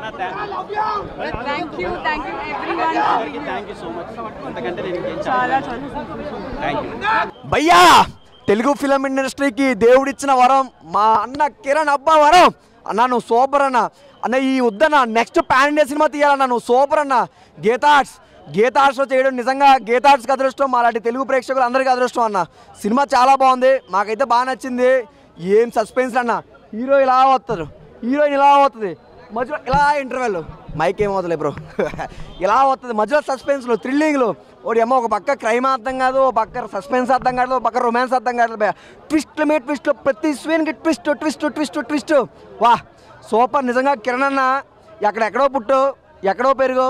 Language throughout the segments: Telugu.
Thank you everyone. Thank you so much. అంతకంటే నేను ఇంకేం చాలా థాంక్యూ. భయ్యా తెలుగు ఫిలిం ఇండస్ట్రీకి దేవుడిచ్చిన వరం మా అన్న కిరణ్ అబ్బా వరం అన్న. నువ్వు సూపర్ అన్న ఈ వద్దన్న నెక్స్ట్ పాన్ ఇండియా సినిమా తీయాలన్నా. నువ్వు సూపర్ అన్న. గీతార్ట్స్లో చేయడం నిజంగా గీతార్ట్స్కి అదృష్టం, అలాంటి తెలుగు ప్రేక్షకులు అందరికీ అదృష్టం అన్న. సినిమా చాలా బాగుంది, మాకైతే బాగా నచ్చింది. ఏం సస్పెన్స్ అన్న, హీరో ఇలా వస్తారు, హీరోయిన్ ఇలా అవుతుంది, మధ్యలో ఇలా ఇంటర్వెల్ మైక్ ఏమవుతుంది బ్రో ఇలా అవుతుంది, మధ్యలో సస్పెన్స్లో థ్రిల్లింగ్లో ఒకటి ఏమో ఒక పక్క క్రైమ్ అర్థం కాదు, ఒక పక్క సస్పెన్స్ అర్థం కాదు, ఒక పక్క రొమాన్స్ అర్థం కాదు. ట్విస్ట్లు మీద ట్విస్ట్లో ప్రతి స్వీన్కి ట్విస్ట్ ట్విస్ట్ ట్విస్ట్ ట్విస్ట్ వా సూపర్. నిజంగా కిరణ్ అన్న ఎక్కడెక్కడో పుట్టు ఎక్కడో పెరుగు,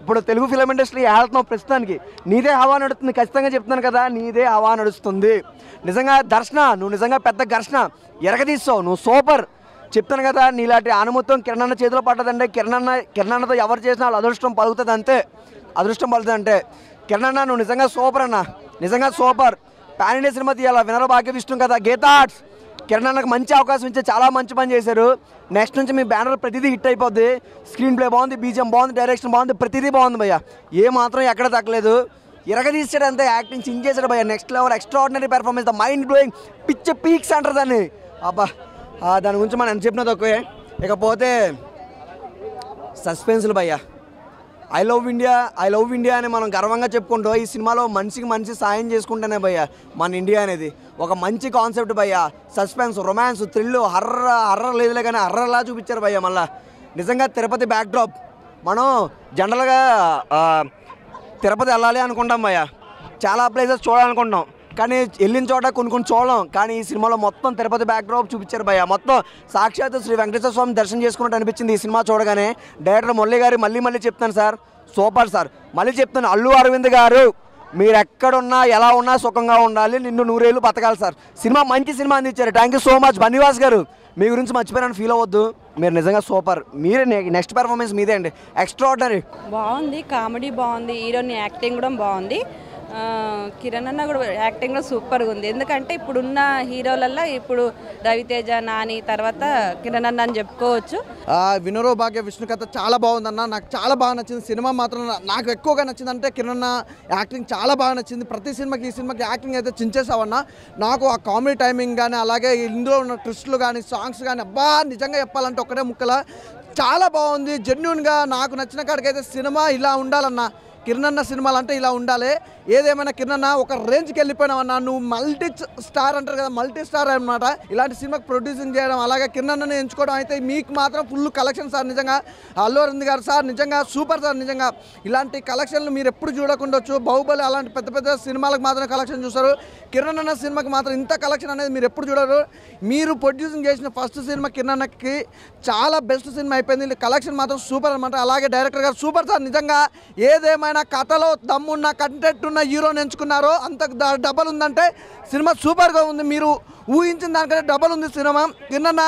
ఇప్పుడు తెలుగు ఫిలిం ఇండస్ట్రీ వెళ్తున్నావు ప్రస్తుతానికి, నీదే హవా నడుస్తుంది. ఖచ్చితంగా చెప్తున్నాను కదా, నీదే హవా నడుస్తుంది. నిజంగా దర్శన నువ్వు నిజంగా పెద్ద ఘర్షణ ఎరగదీస్తావు, నువ్వు సూపర్. చెప్తాను కదా, నీలాంటి అనుమతం కిరణ్ అన్న చేతిలో పడ్డదంటే కిరణ్ అన్నతో ఎవరు చేసినా వాళ్ళు అదృష్టం పలుకుతుంది అంతే, అదృష్టం పలుకుతుంది అంటే. కిరణ్ అన్న నువ్వు నిజంగా సూపర్ అన్న, నిజంగా సూపర్. పాన్ ఇండియా సినిమా తీయాలా, వినర భాగ్య విష్ణు కదా, గీతా ఆర్ట్స్ కిరణ్ అన్నకు మంచి అవకాశం ఇచ్చి చాలా మంచి పని చేశారు. నెక్స్ట్ నుంచి మీ బ్యానర్ ప్రతిదీ హిట్ అయిపోద్ది. స్క్రీన్ ప్లే బాగుంది, బీజిఎం బాగుంది, డైరెక్షన్ బాగుంది, ప్రతిదీ బాగుంది భయ్య. ఏ మాత్రం ఎక్కడ తగ్గలేదు. ఇరగదీసాడు అంతే, యాక్టింగ్ చింగ్ చేశాడు భయ్య. Next level extraordinary performance, the mind blowing, పిచ్చ పీక్స్ అంటారు దాన్ని. అబ్బా దాని గురించి మనం ఎంత చెప్పినా తక్కువే. ఇకపోతే సస్పెన్స్లు భయ్య. ఐ లవ్ ఇండియా అని మనం గర్వంగా చెప్పుకుంటూ ఈ సినిమాలో మనిషికి మనిషి సాయం చేసుకుంటేనే భయ్య మన ఇండియా అనేది ఒక మంచి కాన్సెప్ట్ భయ్య. సస్పెన్స్, రొమాన్స్, థ్రిల్, హర్రర్ లేదులే కానీ హర్రర్లా చూపించారు భయ్య. మళ్ళీ నిజంగా తిరుపతి బ్యాక్డ్రాప్ మనం జనరల్గా తిరుపతి వెళ్ళాలి అనుకుంటాం భయ్య, చాలా ప్లేసెస్ చూడాలనుకుంటాం, కానీ వెళ్ళిన చోట కొన్ని చూడలేం. కానీ ఈ సినిమాలో మొత్తం తిరుపతి బ్యాక్డ్రాప్ చూపించారు భయ్య. మొత్తం సాక్షాత్ శ్రీ వెంకటేశ్వర స్వామి దర్శనం చేసుకున్నట్టు అనిపించింది ఈ సినిమా చూడగానే. డైరెక్టర్ మురళి గారు మళ్ళీ చెప్తాను సార్, సూపర్ సార్. మళ్ళీ చెప్తాను, అల్లు అరవింద్ గారు మీరు ఎక్కడున్నా ఎలా ఉన్నా సుఖంగా ఉండాలి, నిన్ను 100 ఏళ్ళు బతకాలి సార్. సినిమా మంచి సినిమా అందించారు. Thank you so much. Bunny Vas గారు మీ గురించి మర్చిపోయారని ఫీల్ అవ్వద్దు, మీరు నిజంగా సూపర్. మీరే నెక్స్ట్ పెర్ఫార్మెన్స్ మీదే అండి, ఎక్స్ట్రాఆర్డినరీ. బాగుంది, కామెడీ బాగుంది, హీరోని యాక్టింగ్ కూడా బాగుంది. కిరణ్ అన్న కూడా యాక్టింగ్ కూడా సూపర్గా ఉంది. ఎందుకంటే ఇప్పుడున్న హీరోలల్లో ఇప్పుడు రవితేజ, నాని తర్వాత కిరణ్ అన్న అని చెప్పుకోవచ్చు. వినరో భాగ్య విష్ణు కథ చాలా బాగుందన్న, నాకు చాలా బాగా నచ్చింది. సినిమా మాత్రం నాకు ఎక్కువగా నచ్చింది అంటే కిరణ్ అన్న యాక్టింగ్ చాలా బాగా నచ్చింది. ప్రతి సినిమాకి ఈ సినిమాకి యాక్టింగ్ అయితే చించేసావన్న. నాకు ఆ కామెడీ టైమింగ్ కానీ అలాగే ఇందులో ఉన్న ట్విస్టులు కానీ సాంగ్స్ కానీ అబ్బా నిజంగా చెప్పాలంటే ఒక్కటే ముక్కల చాలా బాగుంది. జెన్యూన్గా నాకు నచ్చిన కాడికైతే సినిమా ఇలా ఉండాలన్న. కిరణ్ అన్న సినిమాలు అంటే ఇలా ఉండాలి. ఏదేమైనా కిరణ్ అన్న ఒక రేంజ్కి వెళ్ళిపోయినావన్నా. నువ్వు మల్టీ స్టార్ అంటారు కదా, మల్టీ స్టార్ అనమాట. ఇలాంటి సినిమాకి ప్రొడ్యూసింగ్ చేయడం అలాగే కిరణ్ అన్నని ఎంచుకోవడం అయితే మీకు మాత్రం ఫుల్ కలెక్షన్ సార్. నిజంగా అల్లు అరవింద్ గారు సార్ నిజంగా సూపర్ సార్. నిజంగా ఇలాంటి కలెక్షన్లు మీరు ఎప్పుడు చూడకుండొచ్చు. బాహుబలి అలాంటి పెద్ద పెద్ద సినిమాలకు మాత్రం కలెక్షన్ చూస్తారు, కిరణ్ అన్న సినిమాకి మాత్రం ఇంత కలెక్షన్ అనేది మీరు ఎప్పుడు చూడరు. మీరు ప్రొడ్యూసింగ్ చేసిన ఫస్ట్ సినిమా కిరణ్ అన్నకి చాలా బెస్ట్ సినిమా అయిపోయింది. కలెక్షన్ మాత్రం సూపర్ అనమాట. అలాగే డైరెక్టర్ గారు సూపర్ సార్. నిజంగా ఏదేమైనా కథలో దమ్మున్న కంటెంట్ ఉన్న హీరోని ఎంచుకున్నారో అంత డబల్ ఉందంటే సినిమా సూపర్గా ఉంది. మీరు ఊహించిన దానికంటే డబల్ ఉంది సినిమా. కిరణ్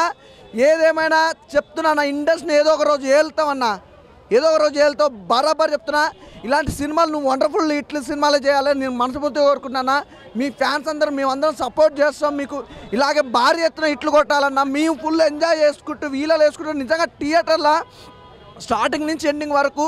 ఏదేమైనా చెప్తున్నా, ఇండస్ట్రీని ఏదో ఒక రోజు ఏళ్తామన్నా, ఏదో ఒక రోజు ఏళ్తావు బరాబర్ చెప్తున్నా. ఇలాంటి సినిమాలు నువ్వు వండర్ఫుల్ ఇట్ల సినిమాలే చేయాలని నేను మనస్ఫూర్తిగా కోరుకుంటున్నా. మీ ఫ్యాన్స్ అందరూ మేమందరం సపోర్ట్ చేస్తాం. మీకు ఇలాగే భారీ ఎత్తున ఇట్లు కొట్టాలన్నా. మేము ఫుల్ ఎంజాయ్ చేసుకుంటూ వీళ్ళలో వేసుకుంటూ నిజంగా థియేటర్లో స్టార్టింగ్ నుంచి ఎండింగ్ వరకు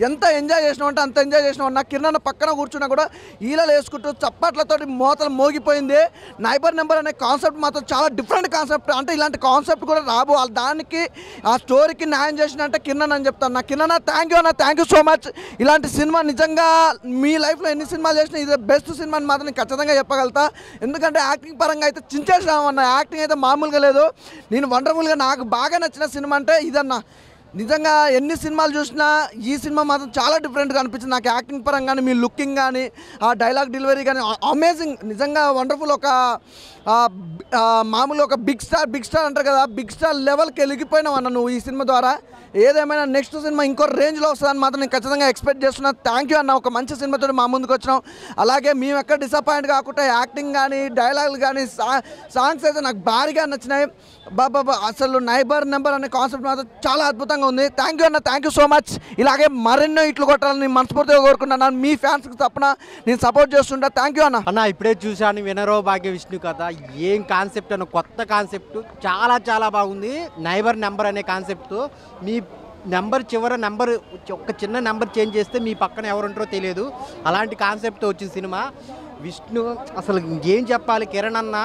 ఎంత ఎంజాయ్ చేసినామంటే అంత ఎంజాయ్ చేసినామన్నా. కిరణ్ పక్కన కూర్చున్నా కూడా ఈలలు వేసుకుంటూ చప్పట్లతోటి మోతలు మోగిపోయింది. నైబర్ నెంబర్ అనే కాన్సెప్ట్ మాత్రం చాలా డిఫరెంట్ కాన్సెప్ట్. అంటే ఇలాంటి కాన్సెప్ట్ కూడా రాబో దానికి ఆ స్టోరీకి న్యాయం చేసినంటే కిరణ్ అని చెప్తాను. నా కిరణ్ థ్యాంక్ యూ అన్న, థ్యాంక్ యూ సో మచ్. ఇలాంటి సినిమా నిజంగా మీ లైఫ్లో ఎన్ని సినిమాలు చేసినా ఇదే బెస్ట్ సినిమా అని మాత్రం నేను ఖచ్చితంగా చెప్పగలుగుతా. ఎందుకంటే యాక్టింగ్ పరంగా అయితే చించేసామన్న, యాక్టింగ్ అయితే మామూలుగా లేదు. నేను వండర్ఫుల్గా నాకు బాగా నచ్చిన సినిమా అంటే ఇదన్నా. నిజంగా ఎన్ని సినిమాలు చూసినా ఈ సినిమా మాత్రం చాలా డిఫరెంట్గా అనిపించింది నాకు. యాక్టింగ్ పరంగా కానీ, మీ లుకింగ్ కానీ, ఆ డైలాగ్ డెలివరీ కానీ అమేజింగ్. నిజంగా వండర్ఫుల్. ఒక మామూలు ఒక బిగ్ స్టార్ అంటారు కదా, బిగ్ స్టార్ లెవెల్కి వెలిగిపోయినావు అన్న నువ్వు ఈ సినిమా ద్వారా. ఏదేమైనా నెక్స్ట్ సినిమా ఇంకో రేంజ్లో వస్తుందని మాత్రం నేను ఖచ్చితంగా ఎక్స్పెక్ట్ చేస్తున్నా. థ్యాంక్ యూ అన్న, ఒక మంచి సినిమాతో మా ముందుకు వచ్చినాం. అలాగే మేము ఎక్కడ డిసప్పాయింట్ కాకుండా యాక్టింగ్ కానీ, డైలాగులు కానీ, సాంగ్స్ అయితే నాకు భారీగా నచ్చినాయి. బాబా అసలు నైబర్ నెంబర్ అనే కాన్సెప్ట్ మాత్రం చాలా అద్భుతంగా ఉంది. థ్యాంక్ యూ అన్న, థ్యాంక్ యూ సో మచ్. ఇలాగే మరెన్నో ఇట్లు కొట్టాలని మనస్ఫూర్తిగా కోరుకుంటున్నాను. మీ ఫ్యాన్స్కి తప్పన నేను సపోర్ట్ చేస్తుంటా. థ్యాంక్ యూ అన్న. ఇప్పుడే చూశాను వినరో భాగ్య విష్ణు కథ. ఏం కాన్సెప్ట్ అన్న, కొత్త కాన్సెప్ట్, చాలా చాలా బాగుంది. నైబర్ నెంబర్ అనే కాన్సెప్ట్ మీ చివర నెంబర్ ఒక చిన్న నెంబర్ చేంజ్ చేస్తే మీ పక్కన ఎవరుంటారో తెలియదు, అలాంటి కాన్సెప్ట్తో వచ్చిన సినిమా. విష్ణు అసలు ఇంకేం చెప్పాలి, కిరణ్ అన్న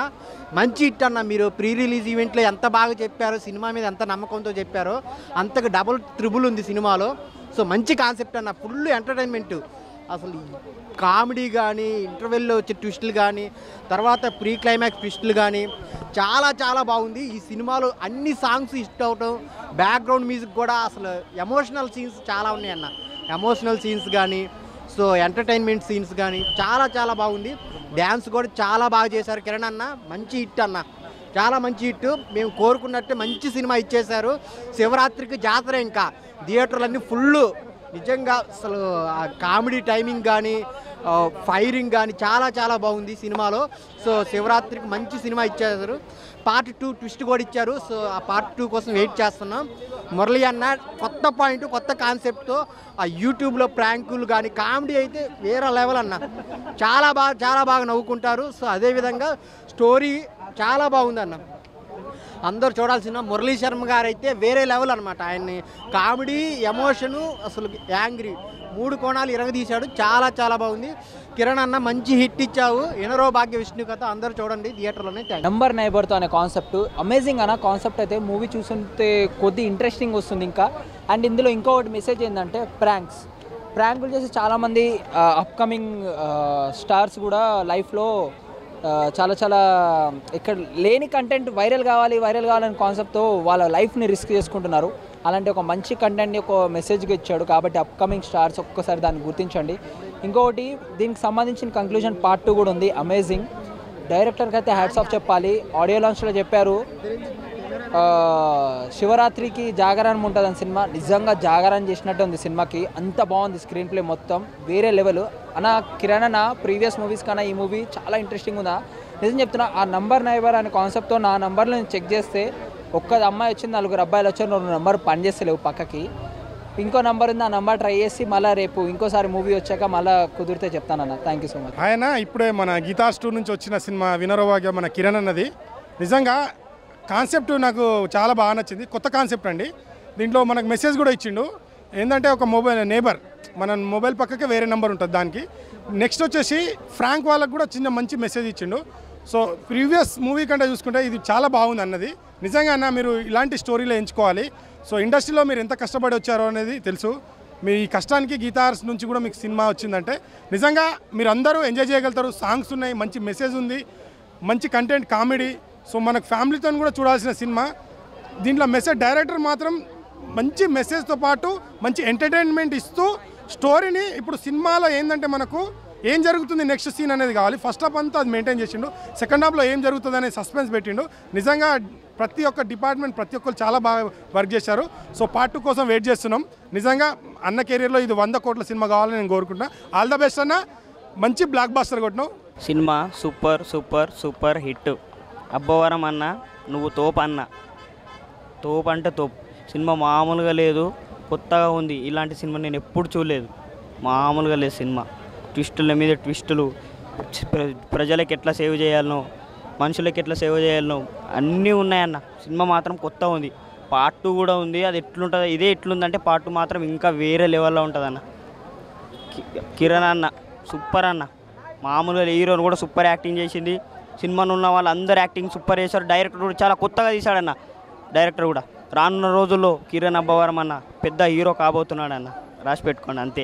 మంచి హిట్ అన్న. మీరు ప్రీ రిలీజ్ ఈవెంట్లో ఎంత బాగా చెప్పారో, సినిమా మీద ఎంత నమ్మకంతో చెప్పారో అంతకు డబుల్ ట్రిబుల్ ఉంది సినిమాలో. సో మంచి కాన్సెప్ట్ అన్న, ఫుల్ ఎంటర్టైన్మెంట్. అసలు కామెడీ కానీ, ఇంటర్వెల్లో వచ్చే ట్విస్టులు కానీ, తర్వాత ప్రీ క్లైమాక్స్ ట్విస్టులు కానీ చాలా చాలా బాగుంది. ఈ సినిమాలో అన్ని సాంగ్స్ హిట్ అవటం, బ్యాక్గ్రౌండ్ మ్యూజిక్ కూడా అసలు ఎమోషనల్ సీన్స్ చాలా ఉన్నాయన్న. ఎమోషనల్ సీన్స్ కానీ, సో ఎంటర్టైన్మెంట్ సీన్స్ కానీ చాలా చాలా బాగుంది. డ్యాన్స్ కూడా చాలా బాగా చేశారు కిరణ్ అన్న. మంచి హిట్ అన్న, చాలా మంచి హిట్. మేము కోరుకున్నట్టే మంచి సినిమా ఇచ్చేశారు. శివరాత్రికి జాతర, ఇంకా థియేటర్లన్నీ ఫుల్. నిజంగా అసలు ఆ కామెడీ టైమింగ్ కానీ, ఫైరింగ్ కానీ చాలా చాలా బాగుంది సినిమాలో. సో శివరాత్రికి మంచి సినిమా ఇచ్చేశారు. పార్ట్ 2 ట్విస్ట్ కూడా ఇచ్చారు. సో ఆ పార్ట్ 2 కోసం వెయిట్ చేస్తున్నాం. మురళి అన్న కొత్త పాయింట్, కొత్త కాన్సెప్ట్తో ఆ యూట్యూబ్లో ప్రాంకులు కానీ, కామెడీ అయితే వేరే లెవెల్ అన్న. చాలా బాగా నవ్వుకుంటారు. సో అదేవిధంగా స్టోరీ చాలా బాగుందన్న, అందరూ చూడాల్సిన. మురళీ శర్మ గారు అయితే వేరే లెవెల్ అనమాట. ఆయన్ని కామెడీ, ఎమోషను, అసలు యాంగ్రీ 3 కోణాలు ఇరగదీశాడు. చాలా చాలా బాగుంది. కిరణ్ అన్న మంచి హిట్ ఇచ్చావు. ఎనరో భాగ్య విష్ణు కథ అందరూ చూడండి థియేటర్లోనే. నంబర్ నైబర్తో అనే కాన్సెప్ట్ అమేజింగ్ అన్న. కాన్సెప్ట్ అయితే మూవీ చూస్తుంటే కొద్ది ఇంట్రెస్టింగ్ వస్తుంది ఇంకా. అండ్ ఇందులో ఇంకొకటి మెసేజ్ ఏంటంటే ప్రాంకులు చేసి చాలామంది అప్కమింగ్ స్టార్స్ కూడా లైఫ్లో చాలా ఇక్కడ లేని కంటెంట్ వైరల్ కావాలనే కాన్సెప్ట్తో వాళ్ళ లైఫ్ని రిస్క్ చేసుకుంటున్నారు. అలాంటి ఒక మంచి కంటెంట్ని ఒక మెసేజ్గా ఇచ్చాడు. కాబట్టి అప్కమింగ్ స్టార్స్ ఒక్కసారి దాన్ని గుర్తించండి. ఇంకొకటి దీనికి సంబంధించిన కంక్లూజన్ పార్ట్ 2 కూడా ఉంది. అమేజింగ్. డైరెక్టర్కి అయితే హ్యాట్స్ ఆఫ్ చెప్పాలి. ఆడియో లాంచ్లో చెప్పారు శివరాత్రికి జాగరణం ఉంటుందని సినిమా. నిజంగా జాగరణ చేసినట్టు ఉంది సినిమాకి. అంత బాగుంది స్క్రీన్ ప్లే, మొత్తం వేరే లెవెల్ అన్న. కిరణ్ అన్న ప్రీవియస్ మూవీస్ కన్నా ఈ మూవీ చాలా ఇంట్రెస్టింగ్ ఉందా. నిజం చెప్తున్నా. ఆ నంబర్ నైబర్ అనే కాన్సెప్ట్తో నా నంబర్లో నేను చెక్ చేస్తే ఒక్క అమ్మాయి వచ్చింది, 4 అబ్బాయిలు వచ్చారు, 2 నెంబర్ పనిచేస్తలేవు పక్కకి. ఇంకో నెంబర్ ఉంది, ఆ నెంబర్ ట్రై చేసి మళ్ళీ రేపు ఇంకోసారి మూవీ వచ్చాక మళ్ళీ కుదిరితే చెప్తానన్న. Thank you so much. ఆయన ఇప్పుడే మన గీతా స్టోర్ నుంచి వచ్చిన సినిమా వినరోవాగా మన కిరణ్ అన్నది నిజంగా కాన్సెప్ట్ నాకు చాలా బాగా నచ్చింది. కొత్త కాన్సెప్ట్ అండి. దీంట్లో మనకు మెసేజ్ కూడా ఇచ్చిండు. ఏంటంటే ఒక నేబర్ మన మొబైల్ పక్కకే వేరే నెంబర్ ఉంటుంది దానికి. నెక్స్ట్ వచ్చేసి ఫ్రాంక్ వాళ్ళకు కూడా చిన్న మంచి మెసేజ్ ఇచ్చిండు. సో ప్రీవియస్ మూవీ కంటే చూసుకుంటే ఇది చాలా బాగుంది అన్నది. నిజంగా అన్న మీరు ఇలాంటి స్టోరీలో ఎంచుకోవాలి. సో ఇండస్ట్రీలో మీరు ఎంత కష్టపడి వచ్చారో అనేది తెలుసు. మీ ఈ కష్టానికి గీతార్స్ నుంచి కూడా మీకు సినిమా వచ్చిందంటే నిజంగా మీరు అందరూ ఎంజాయ్ చేయగలుగుతారు. సాంగ్స్ ఉన్నాయి, మంచి మెసేజ్ ఉంది, మంచి కంటెంట్, కామెడీ. సో మనకు ఫ్యామిలీతో కూడా చూడాల్సిన సినిమా. దీంట్లో మెసేజ్ డైరెక్టర్ మాత్రం మంచి మెసేజ్తో పాటు మంచి ఎంటర్టైన్మెంట్ ఇస్తూ స్టోరీని, ఇప్పుడు సినిమాలో ఏంటంటే మనకు ఏం జరుగుతుంది నెక్స్ట్ సీన్ అనేది కావాలి. ఫస్ట్ హాఫ్ అంతా అది మెయింటైన్ చేసిండు. సెకండ్ హాఫ్లో ఏం జరుగుతుంది అనే సస్పెన్స్ పెట్టిండు. నిజంగా ప్రతి ఒక్క డిపార్ట్మెంట్ ప్రతి ఒక్కరు చాలా బాగా వర్క్ చేశారు. సో పార్ట్ 2 కోసం వెయిట్ చేస్తున్నాం. నిజంగా అన్న కెరీర్లో ఇది 100 కోట్ల సినిమా కావాలని నేను కోరుకుంటున్నా. ఆల్ ద బెస్ట్ అన్న. మంచి బ్లాక్ బాస్టర్ కొట్టినావు. సినిమా super super super hit. Abbavaram అన్న నువ్వు తోపు అన్న, తోపు అంటే తోపు. సినిమా మామూలుగా లేదు, కొత్తగా ఉంది. ఇలాంటి సినిమా నేను ఎప్పుడు చూడలేదు. మామూలుగా లేదు సినిమా. ట్విస్టుల మీద ట్విస్టులు, ప్రజలకు ఎట్లా సేవ్ చేయాలనో, మనుషులకి ఎట్లా సేవ్ చేయాలనో అన్నీ ఉన్నాయన్న. సినిమా మాత్రం కొత్త ఉంది. పార్ట్ 2 కూడా ఉంది. అది ఎట్లుంటుంది, ఇదే ఎట్లుందంటే పార్ట్ 2 మాత్రం ఇంకా వేరే లెవెల్లో ఉంటుంది అన్న. కిరణ్ అన్న సూపర్ అన్న. మామూలుగా హీరోని కూడా సూపర్ యాక్టింగ్ చేసింది. సినిమాలో ఉన్న వాళ్ళందరూ యాక్టింగ్ సూపర్ చేశారు. డైరెక్టర్ కూడా చాలా కొత్తగా తీశాడన్న. డైరెక్టర్ కూడా రానున్న రోజుల్లో కిరణ్ అబ్బవరం అన్న పెద్ద హీరో కాబోతున్నాడన్న. రాసి పెట్టుకోండి అంతే.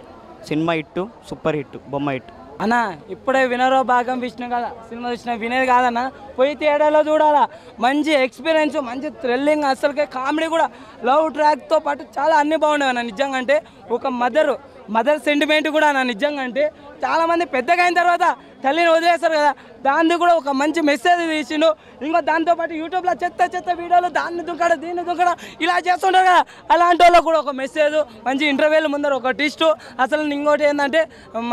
సినిమా హిట్, సూపర్ హిట్, బొమ్మ హిట్ అన్న. ఇప్పుడే వినరో భాగం విష్ణు కదా సినిమా చూసిన వినేది కాదన్న, పోయి థియేటర్లో చూడాలా. మంచి ఎక్స్పీరియన్స్, మంచి థ్రిల్లింగ్, అసలుకే కామెడీ కూడా, లవ్ ట్రాక్తో పాటు చాలా అన్నీ బాగున్నాయి అన్న. నిజంగా అంటే ఒక మదర్ సెంటిమెంట్ కూడా అన్న. నిజంగా అంటే చాలామంది పెద్దగా అయిన తర్వాత తల్లిని వదిలేస్తారు కదా, దాన్ని కూడా ఒక మంచి మెసేజ్ తీసిండు. ఇంకో దాంతోపాటు యూట్యూబ్లో చెత్త వీడియోలు దాన్ని దుంకడం దీన్ని దుంకడం ఇలా చేస్తుంటారు కదా, అలాంటి వాళ్ళకు కూడా ఒక మెసేజ్, మంచి ఇంటర్వ్యూల ముందర ఒక ట్విస్ట్. అసలు ఇంకోటి ఏంటంటే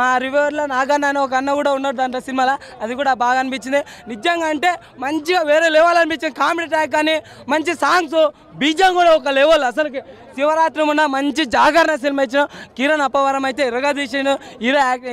మా రివ్యూవర్లో నాగన్న అని ఒక అన్న కూడా ఉన్నాడు దాంట్లో సినిమాలో, అది కూడా బాగా అనిపించింది. నిజంగా అంటే మంచిగా వేరే లెవెల్ అనిపించింది. కామెడీ ట్రాక్ కానీ, మంచి సాంగ్స్, బీజం కూడా ఒక లెవెల్. అసలుకి శివరాత్రి ఉన్న మంచి జాగరణ సినిమా ఇచ్చిన కిరణ్ అప్పవరం అయితే ఎరగా తీసిండు.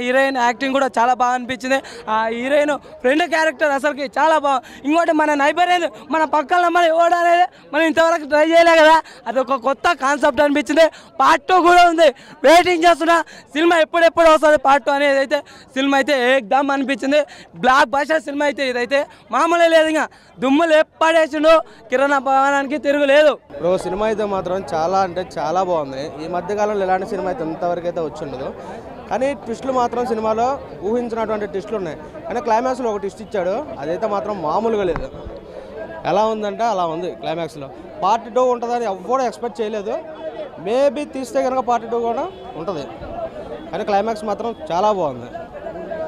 హీరోయిన్ హీరోయిన్ యాక్టింగ్ కూడా చాలా బాగా అనిపించింది. ఆ హీరోయిన్ ఫ్రెండ్ క్యారెక్టర్ అసలుకి చాలా బాగుంది. ఇంకోటి మన నైబర్ ఏంది మన పక్కన మన ఎవడు అనేది మనం ఇంతవరకు ట్రై చేయలే కదా, అది ఒక కొత్త కాన్సెప్ట్ అనిపించింది. పార్ట్ 2 కూడా ఉంది, వెయిటింగ్ చేస్తున్నా. సినిమా ఎప్పుడెప్పుడు వస్తుంది పార్ట్ 2 అనేది అయితే సినిమా అయితే ఏకదమ్ అనిపించింది. బ్లాక్ బస్టర్ సినిమా అయితే ఇదైతే మామూలే లేదు, ఇంకా దుమ్ములు ఎప్పడేసిండు. కిరణ్ భవనానికి తిరుగులేదు. బ్రో సినిమా అయితే మాత్రం చాలా అంటే చాలా బాగుంది. ఈ మధ్యకాలంలో ఇలాంటి సినిమా అయితే ఇంతవరకు అయితే వచ్చి ఉండదు. కానీ ట్విస్టులు మాత్రం సినిమాలో ఊహించినటువంటి ట్విస్టులు ఉన్నాయి. కానీ క్లైమాక్స్లో ఒక ట్విస్ట్ ఇచ్చాడు, అదైతే మాత్రం మామూలుగా లేదు. ఎలా ఉందంటే అలా ఉంది. క్లైమాక్స్లో పార్ట్ 2 ఉంటుందని ఎవ్వరూ ఎక్స్పెక్ట్ చేయలేదు. మేబీ తీస్తే కనుక పార్ట్ 2 కూడా ఉంటుంది. కానీ క్లైమాక్స్ మాత్రం చాలా బాగుంది.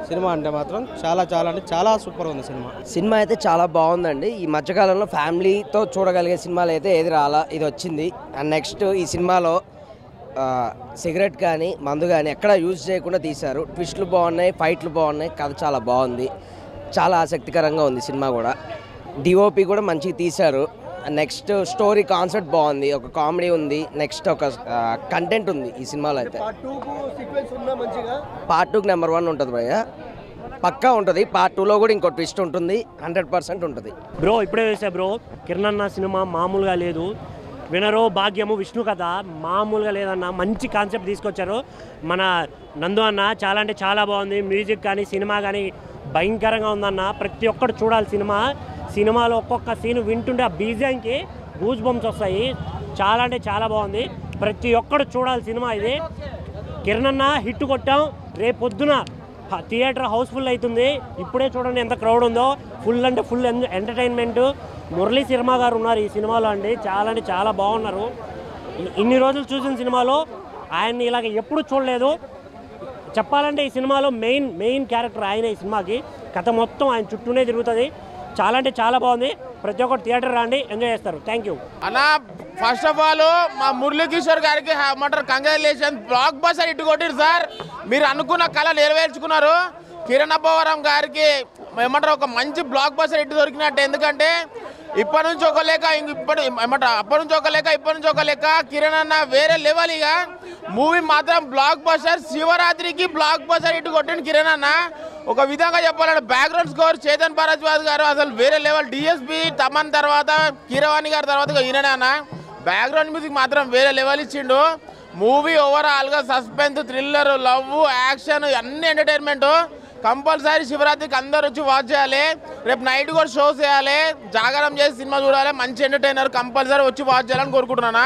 సినిమా అంటే మాత్రం చాలా చాలా అంటే చాలా సూపర్ ఉంది సినిమా. సినిమా అయితే చాలా బాగుందండి. ఈ మధ్యకాలంలో ఫ్యామిలీతో చూడగలిగే సినిమాలు అయితే ఏది రాలా, ఇది వచ్చింది. అండ్ నెక్స్ట్ ఈ సినిమాలో సిగరెట్ కానీ మందు కానీ ఎక్కడ యూజ్ చేయకుండా తీశారు. ట్విస్టులు బాగున్నాయి, ఫైట్లు బాగున్నాయి, కథ చాలా బాగుంది, చాలా ఆసక్తికరంగా ఉంది సినిమా కూడా. డిఓపి కూడా మంచిగా తీశారు. నెక్స్ట్ స్టోరీ కాన్సెప్ట్ బాగుంది, ఒక కామెడీ ఉంది, నెక్స్ట్ ఒక కంటెంట్ ఉంది ఈ సినిమాలో అయితే. పార్ట్ 2కి నెంబర్ 1 ఉంటుంది భయ్య, పక్కా ఉంటుంది. పార్ట్ 2లో కూడా ఇంకో ట్విస్ట్ ఉంటుంది, 100% ఉంటుంది. బ్రో ఇప్పుడే వేసా బ్రో, కిరణ్ అన్న సినిమా మామూలుగా లేదు. వినరో భాగ్యము విష్ణు కథ మామూలుగా లేదన్న, మంచి కాన్సెప్ట్ తీసుకొచ్చారు మన నందు అన్న. చాలా అంటే చాలా బాగుంది. మ్యూజిక్ కానీ సినిమా కానీ భయంకరంగా ఉందన్న. ప్రతి ఒక్కరు చూడాలి సినిమా. సినిమాలో ఒక్కొక్క సీన్ వింటుంటే ఆ బీజియంకి గూస్ బంప్స్ వస్తాయి. చాలా అంటే చాలా బాగుంది. ప్రతి ఒక్కరు చూడాలి సినిమా ఇది. కిరణ్ అన్న హిట్ కొట్టాం. రేపు పొద్దున థియేటర్ హౌస్ఫుల్ అవుతుంది. ఇప్పుడే చూడండి ఎంత క్రౌడ్ ఉందో. ఫుల్ అంటే ఫుల్ ఎంటర్టైన్మెంట్. మురళీ శర్మ గారు ఉన్నారు ఈ సినిమాలో అండి. చాలా అంటే చాలా బాగున్నారు. ఇన్ని రోజులు చూసిన సినిమాలో ఆయన్ని ఇలాగ ఎప్పుడు చూడలేదు. చెప్పాలంటే ఈ సినిమాలో మెయిన్ క్యారెక్టర్ ఆయన. ఈ సినిమాకి కథ మొత్తం ఆయన చుట్టూనే తిరుగుతుంది. చాలా అంటే చాలా బాగుంది. ప్రతి ఒక్కరు థియేటర్ రండి, ఎంజాయ్ చేస్తారు. థ్యాంక్ యూ అన్న. ఫస్ట్ ఆఫ్ ఆల్ మా మురళీకిషోర్ గారికి ఏమంటారు కంగ్రాచులేషన్. బ్లాక్ బస్టర్ హిట్ కొట్టిరు సార్. మీరు అనుకున్న కళ నెరవేర్చుకున్నారు. కిరణ్ అబ్బవరం గారికి ఏమంటారు ఒక మంచి బ్లాక్ బస్టర్ హిట్ దొరికినట్టు. ఎందుకంటే ఇప్పటి నుంచి ఒక లెక్క, ఏమంటారు అప్పటి నుంచి ఒక లెక్క, ఇప్పటి నుంచి ఒక లెక్క. కిరణ్ అన్న వేరే లెవెల్. ఇక మూవీ మాత్రం బ్లాక్ బస్టర్. శివరాత్రికి బ్లాక్ బస్టర్ హిట్ కొట్టిండు కిరణ్ అన్న. ఒక విధంగా చెప్పాలంటే బ్యాక్గ్రౌండ్ స్కోర్ చేతన్ భరద్వాజ్ గారు అసలు వేరే లెవెల్. డిఎస్పి తమన్ తర్వాత కీరవాణి గారి తర్వాత ఈయననే అన్న. బ్యాక్గ్రౌండ్ మ్యూజిక్ మాత్రం వేరే లెవెల్ ఇచ్చిండు. మూవీ ఓవరాల్గా సస్పెన్స్, థ్రిల్లర్, లవ్, యాక్షన్ అన్ని ఎంటర్టైన్మెంట్. కంపల్సరీ శివరాత్రికి అందరు వచ్చి వాచ్ చేయాలి. రేపు నైట్ కూడా షోస్ చేయాలి, జాగరం చేసి సినిమా చూడాలి. మంచి ఎంటర్టైనర్, కంపల్సరీ వచ్చి వాచ్ చేయాలని కోరుకుంటున్నాను.